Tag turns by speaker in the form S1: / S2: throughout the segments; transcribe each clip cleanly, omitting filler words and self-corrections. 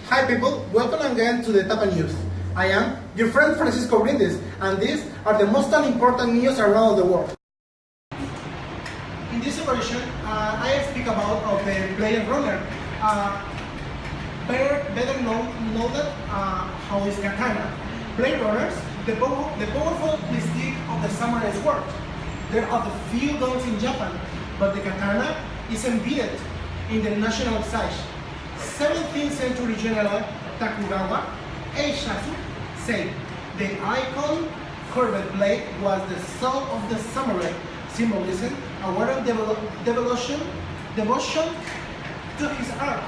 S1: Hi people, welcome again to the Tapa News. I am your friend Francisco Brindis, and these are the most important news around the world. In this version, I speak about the Blade Runner, better known how is katana. Blade Runners, the powerful mystique of the samurai sword. There are the few guns in Japan, but the katana is embedded in the national sash. 17th century general Tokugawa Ieyasu said the icon curved blade was the soul of the samurai, symbolism a word of devotion to his art.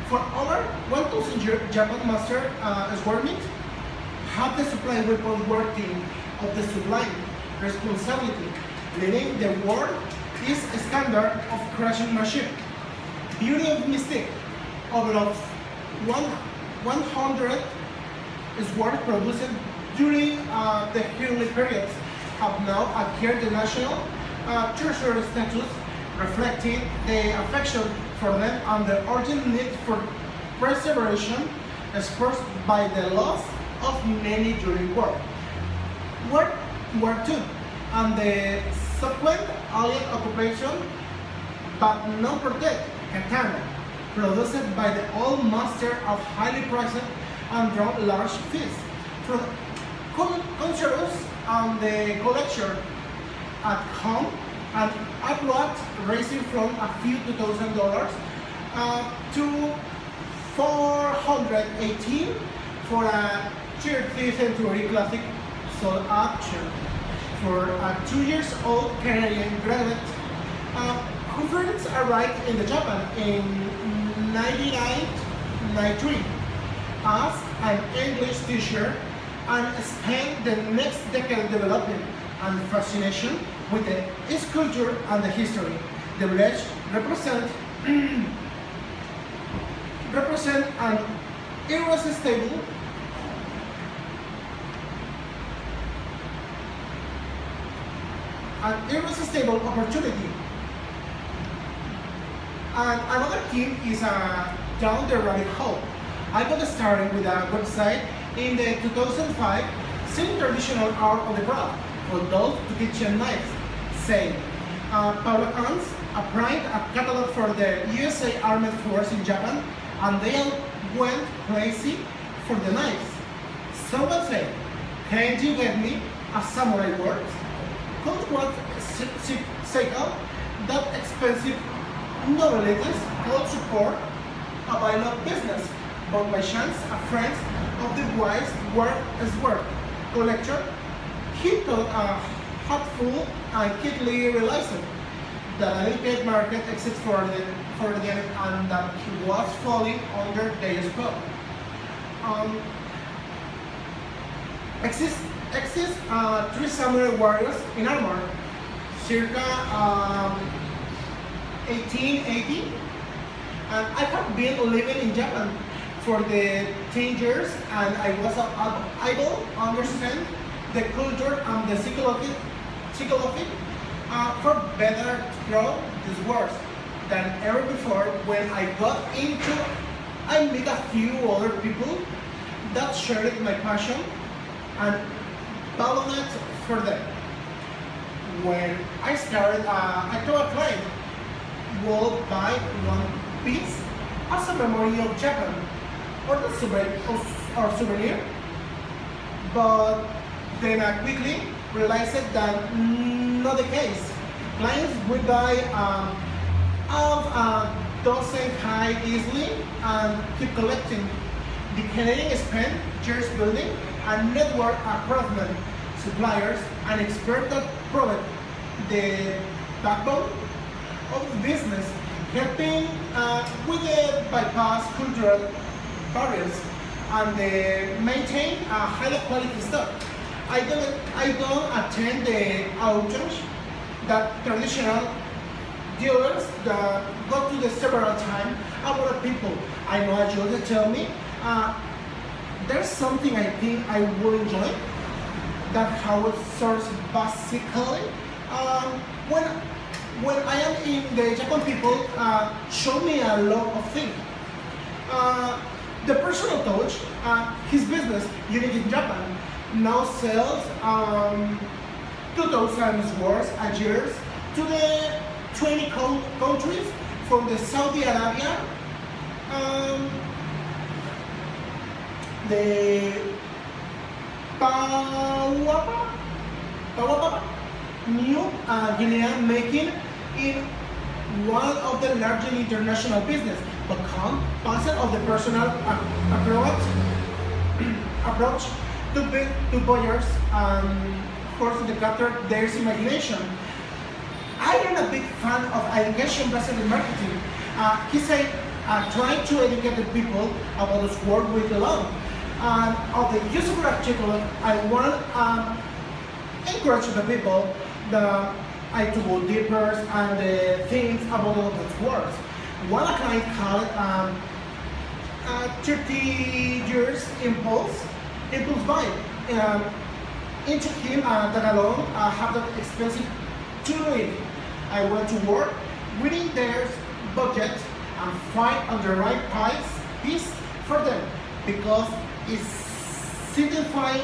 S1: For over 1,000 years, Japan master swordsmith have the supply weapon working of the sublime responsibility, leading the world is a standard of crushing machine. Beauty of mystic, over 100 swords produced during the early periods have now acquired the national treasure status, reflecting the affection for them and the urgent need for preservation expressed by the loss of many during World War II and the subsequent Allied occupation, but not protect katana, produced by the old master of highly priced and drawn large fists. From concerts and the collection at home and upload ranging from a few $2,000 to $418 for a 30th century classic sold auction for a 2-year-old Canadian graduate who first arrived in Japan in 1993 as an English teacher and spent the next decade developing and fascination with the culture and the history. The village represent an irresistible opportunity. And another thing is down the rabbit hole. I got started with a website in the 2005 selling traditional art of the craft for those to kitchen knives, saying Paula Hans applied a catalog for the USA Armed Force in Japan, and they all went crazy for the knives. Someone said, "Can you get me a samurai word?" Could what cycle that expensive novelities could support a violent business, but by chance a friend of the wise sword collector, he thought a hopeful and quickly realized that a limited market exists for them and that he was falling under their spell. Exist 3 samurai warriors in armor, circa 1880, and I have been living in Japan for the 10 years, and I was able to understand the culture and the psychology for better to grow these words than ever before. When I got into, I met a few other people that shared my passion and valued for them. When I started, I told a client would buy one piece as a memory of Japan or souvenir, but then I quickly realized that not the case. Clients would buy a dozen high easily and keep collecting. The Canadian spent years building a network of craftsmen, suppliers, and experts that provide the backbone of the business, helping with the bypass cultural barriers and maintain a high quality stock. I don't attend the auctions that traditional dealers that go to the several times. A lot of people I know actually tell me there's something I think I will enjoy. That how it starts basically. When I am in the Japan, people show me a lot of things. Uh, the personal touch, his business, unique in Japan, now sells 2,000 words a year to the 20 countries from the Saudi Arabia, the Papua New Guinea, making it one of the largest international business, but because of the personal approach to buyers and forcing to capture their imagination. I am a big fan of education based in marketing. He said, trying to educate the people about this work with alone. And of the useful article, I want to encourage the people that I to go deeper and the things about all those words. One client called 30 years impulse buy. Into him that alone have that expensive to live. I went to work within their budget and find on the right piece for them because it's signifying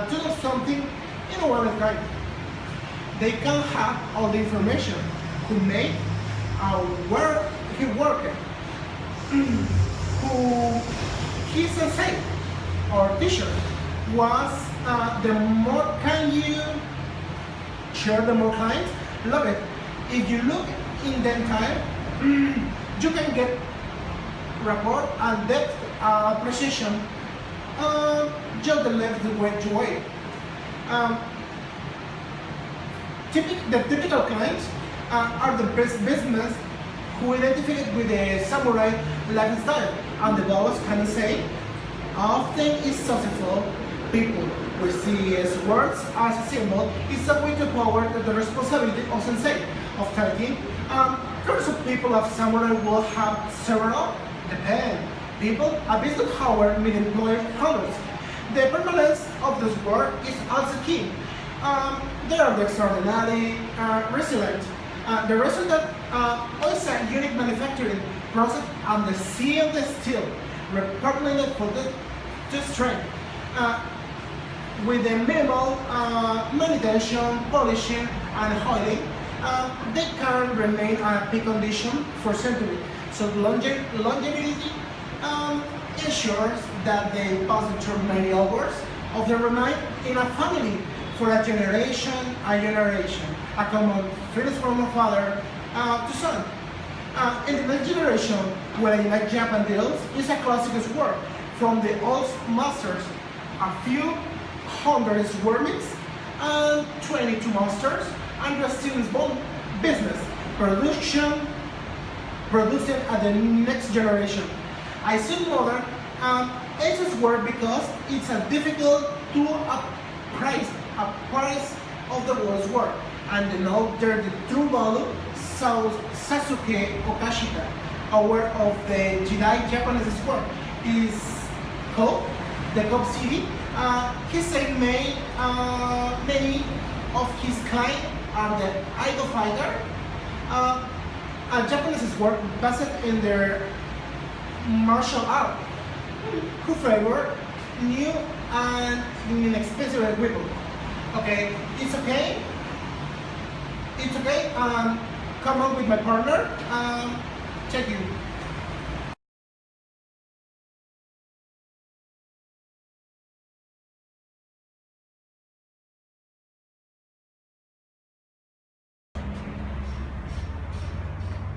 S1: to do something in a one time. They can have all the information who made where he worked, who his sensei or teacher was. The more can you share, the more clients love it. If you look in that time, you can get rapport and depth precision just the left way. The typical clients are the best business who identify with the samurai lifestyle, and the boss can say often is successful people we see as words as a symbol is a way to power the responsibility of sensei of taking. Groups of people of samurai will have several depend people. A business power may employ hundreds. The permanence of this work is also key. They are the extraordinary resilient. The reason that is a unique manufacturing process and the seal the steel repugnant for the strength. With the minimal manutention, polishing, and oiling, they can remain at peak condition for centuries. So longevity ensures that they pass through many hours of their remain in a family for a generation, a common feeling from a father to son. In the next generation, where like Japan deals, is a classic work from the old masters, a few hundred wormings and 22 masters, and the students' business producing at the next generation. I see modern ages work because it's a difficult to appraise of the world's work and to know the true value. So Sasuke Okashita, aware of the Jedi Japanese work, is called the Cop City. He said many of his clients are the idol fighter. Japanese work based in their martial art, who favor new and inexpensive equipment. Okay, it's okay. It's okay. Come on with my partner. Check you.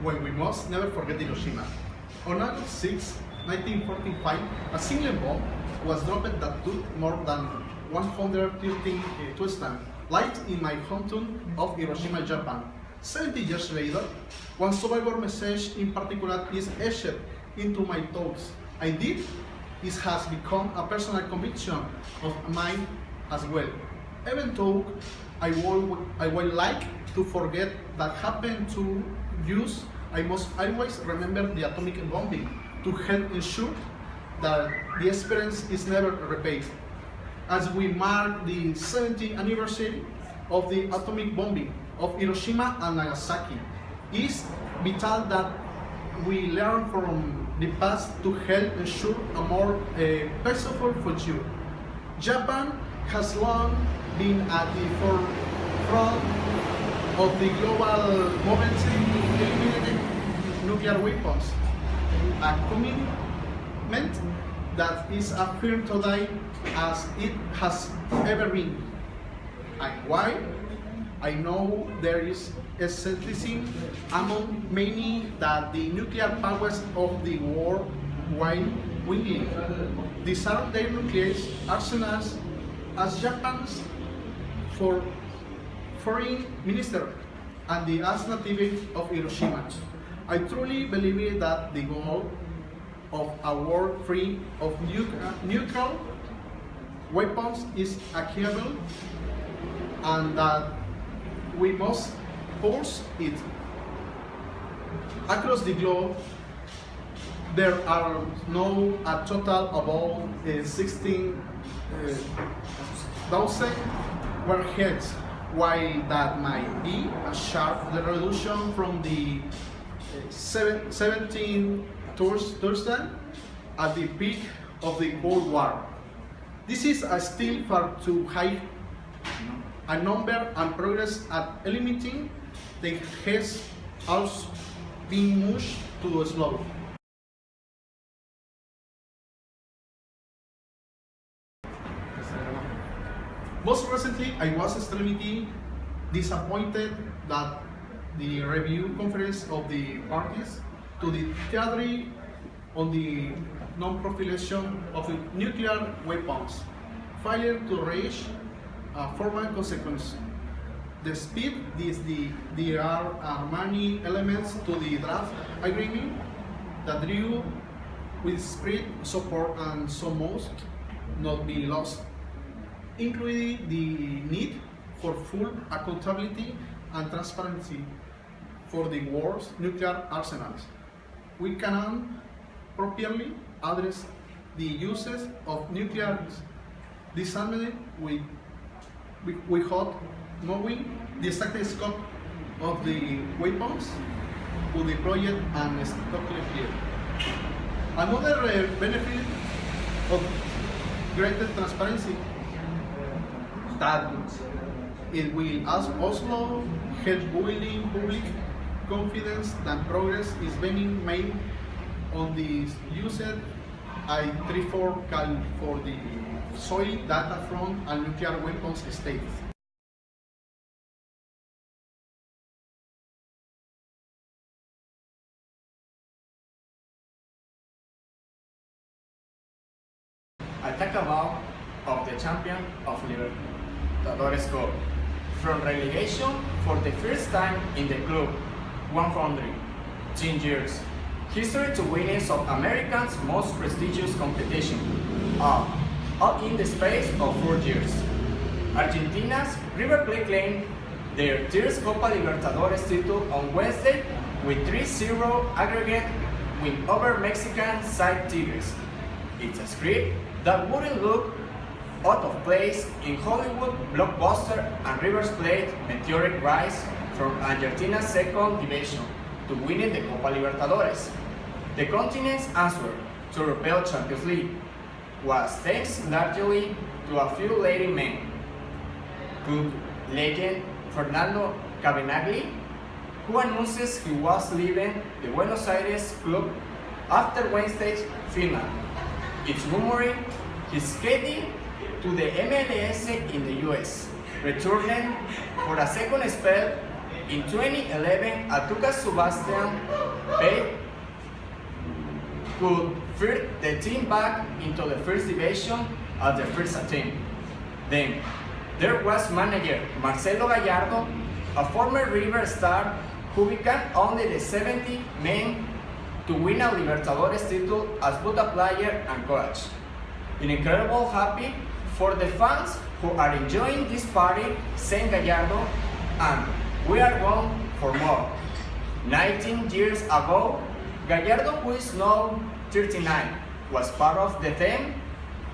S2: When we must never forget Hiroshima. On August 6, 1945, a single bomb was dropped that took more than 113 twists light in my hometown of Hiroshima, Japan. 70 years later, one survivor message in particular is etched into my thoughts. I did. It has become a personal conviction of mine as well. Even though I would like to forget that happened to use, I must always remember the atomic bombing to help ensure that the experience is never repeated. As we mark the 70th anniversary of the atomic bombing of Hiroshima and Nagasaki, it is vital that we learn from the past to help ensure a more peaceful future. Japan has long been at the forefront of the global movement in eliminating nuclear weapons, a commitment that is affirmed today as it has ever been. And why? I know there is skepticism among many that the nuclear powers of the world while willingly disarm their nuclear arsenals as Japan's foreign minister and the as native of Hiroshima. I truly believe that the goal of a world free of nuclear weapons is achievable and that we must pursue it. Across the globe, there are now a total of about 16,000 warheads, while that might be a sharp reduction from the 17,000 at the peak of the Cold War. This is still far too high a number, and progress at eliminating them has also been much too slow. Most recently, I was extremely disappointed that the review conference of the parties to the theory on the non-proliferation of the nuclear weapons failed to reach a formal consequence. Despite this, there are many elements to the draft agreement that drew with spread support and some must not be lost, including the need for full accountability and transparency for the world's nuclear arsenals. We cannot properly address the uses of nuclear disarmament without knowing the exact scope of the weapons to the project and stockpile. Another benefit of greater transparency that it will also help building public confidence that progress is being made on the used I-34 call for the soil data from a nuclear weapons state.
S3: I talk about of the champion of Libertadores Cup. From relegation for the first time in the club, 110 years. History to winning South America's most prestigious competition, all in the space of 4 years. Argentina's River Plate claimed their third Copa Libertadores title on Wednesday with 3-0 aggregate win over Mexican side Tigres. It's a script that wouldn't look out of place in Hollywood blockbuster and River Plate meteoric rise from Argentina's second division to winning the Copa Libertadores. The continent's answer to repel Champions League was thanks largely to a few lady men. Club legend Fernando Cabenagli, who announces he was leaving the Buenos Aires club after Wednesday's final. It's rumored he's heading to the MLS in the US, returning for a second spell in 2011 at Lucas Sebastian Bay could first the team back into the first division at the first attempt. Then there was manager Marcelo Gallardo, a former River star who became only the 70th man to win a Libertadores title as both a player and coach. An incredible happy for the fans who are enjoying this party, saying Gallardo, and we are going for more. 19 years ago, Gallardo, who is now 39, was part of the team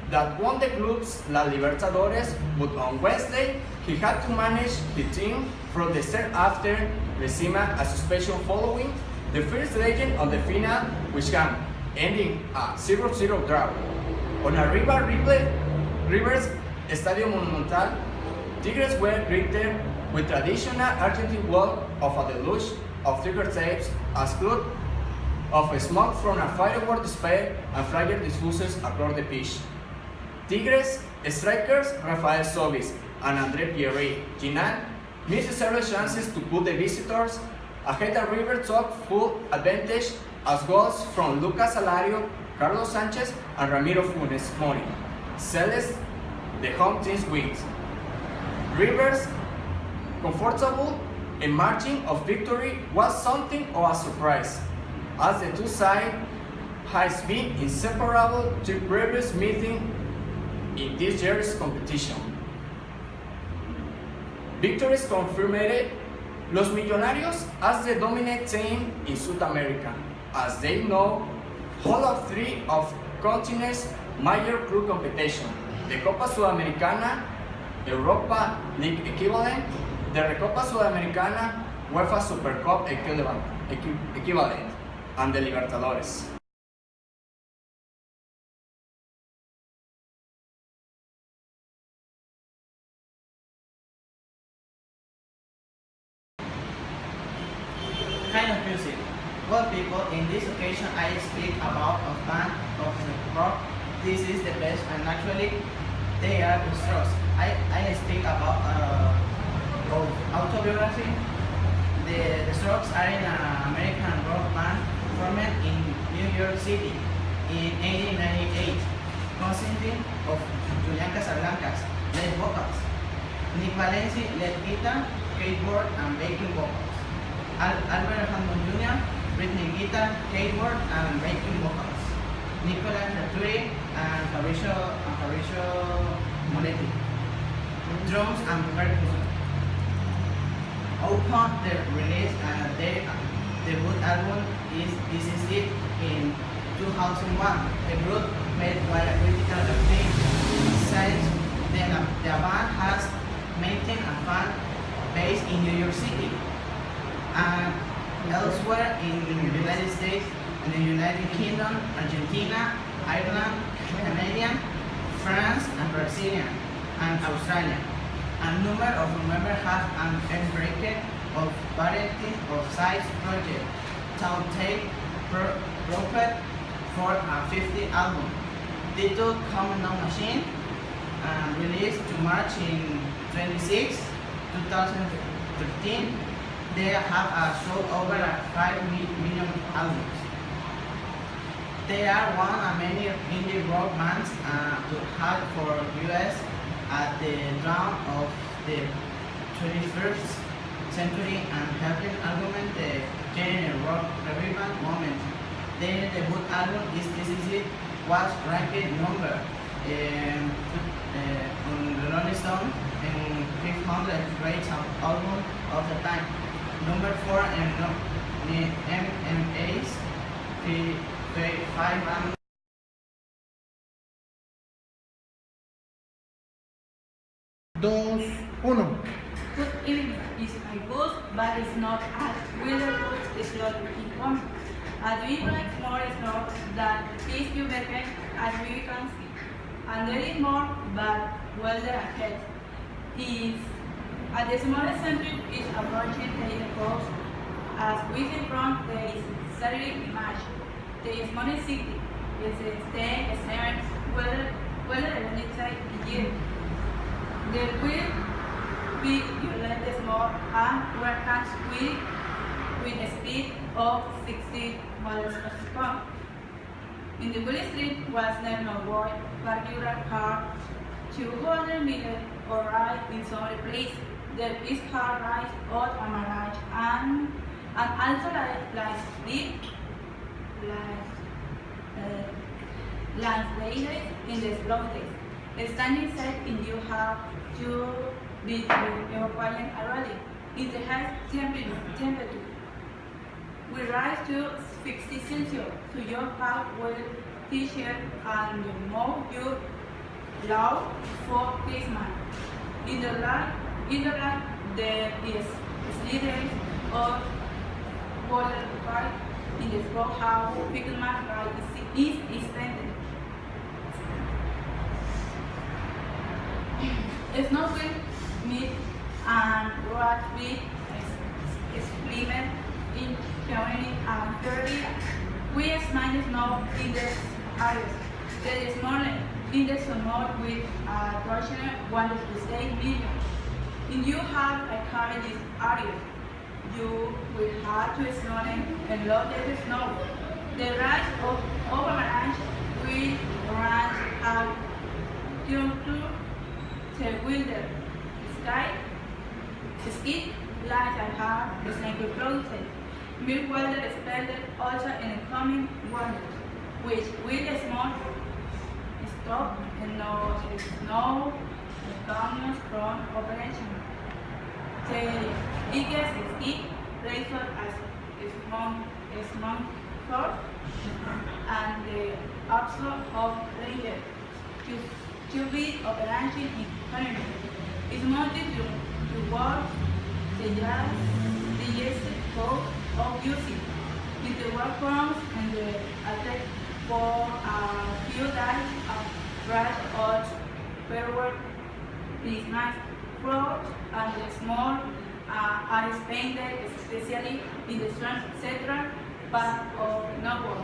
S3: that won the club's La Libertadores, but on Wednesday, he had to manage the team from the start after receiving a suspension following The first legend on the final, which came ending a 0-0 draw. On a River's Estadio Monumental, Tigres were greeted with traditional Argentine walk of a deluge of Tigre tapes as cloud of smoke from a firework display and flyer diffuses across the pitch. Tigres strikers Rafael Sobis and André Pierre-Ginan missed several chances to put the visitors ahead. The River took full advantage as goals from Lucas Alario, Carlos Sanchez, and Ramiro Funes Mori sealed the home team's wins. River's comfortable margin of victory was something of a surprise, as the two sides has been inseparable to previous meetings in this year's competition. Victories confirmed Los Millonarios as the dominant team in South America, as they know all of three of continent's major club competition: the Copa Sudamericana, Europa League equivalent, the Recopa Sudamericana, UEFA Super Cup equivalent, and the Libertadores.
S4: Kind of music. Well, people, in this occasion I speak about a band of rock. This is the best, and actually they are the Strokes. I speak about of autobiography. The Strokes are an American rock band formed in New York City in 1898, consisting of Julian Casablancas lead vocals, Nick Valenci lead guitar, keyboard, and backing vocals. Albert Hammond Jr., rhythm guitar, keyboard, and backing vocals. Nicolas Raturi and Fabricio Moretti, drums and percussion. Upon their release, their debut album This Is It in 2001, the group made quite a critical acclaim. Since then, the band has maintained a fan base in New York City and elsewhere in the United States, in the United Kingdom, Argentina, Ireland, Canadian, France, and Brazilian, and Australia. A number of members have an embarked of variety of size projects. Town Tape Prophet for a 50th album, titled Common No Machine, released to March in 26, 2013. They have sold over 5 million albums. They are one of many indie rock bands to have for US at the dawn of the 21st century and helping argument the genre rock revival moment. Their debut album This Is It was ranked number on the Rolling Stone in 500 greatest album of the time. Number 4 in the MMA's 5 and
S1: Dos, uno.
S5: Good evening is my boost, but it's not as Wheeler boost is not in one. As we like more snow than peace you beckon as we can see. And there is more, but weather ahead. Is at the smallest center is approaching the coast. As we see from the Saturday image, the smallest city is staying experience weather events the year. There will be violent small and hurricanes with a speed of 60 miles per second. In the Willie Street was never avoid particular car 200 meters or ride in some place. There is car ride or a mirage and also like speed ladies in the slow days. Standing side in you have to be evacuating already. It has temperature. We rise to 60 Celsius, so your pack will t-shirt and you move your loud for Christmas. In the land there is sliders or boiler fire in the front how pickle fry is expanded. Snow with meat and rat meat experiment in 20 and 30. We expand snow in the areas. The small in the summer with a traditional 1.8 million. If you have a car in this area, you will have to snow and load the snow. The rise of avalanche will run out due to the wilder sky, ski like I have the same produced. Milk water expanded also in the coming winter, which will small stop and no snow comes from operation. The biggest ski racer as small short and the upslope of ranger to be operation in economy is mounted to work the yes code of using with the workforce and the attack for a few days of brush or paperwork. These nice floors and the small are expanded especially in the central part of Norway.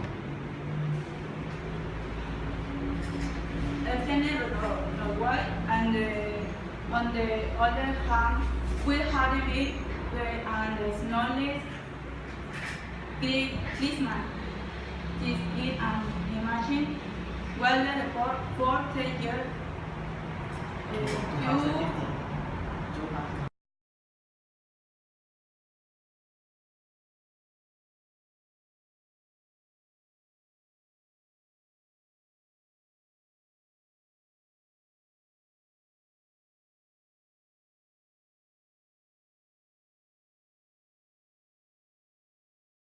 S5: Norway and on the other hand, will have it and the snowless Christmas. This is an imagine well for 10 years.
S4: 2015.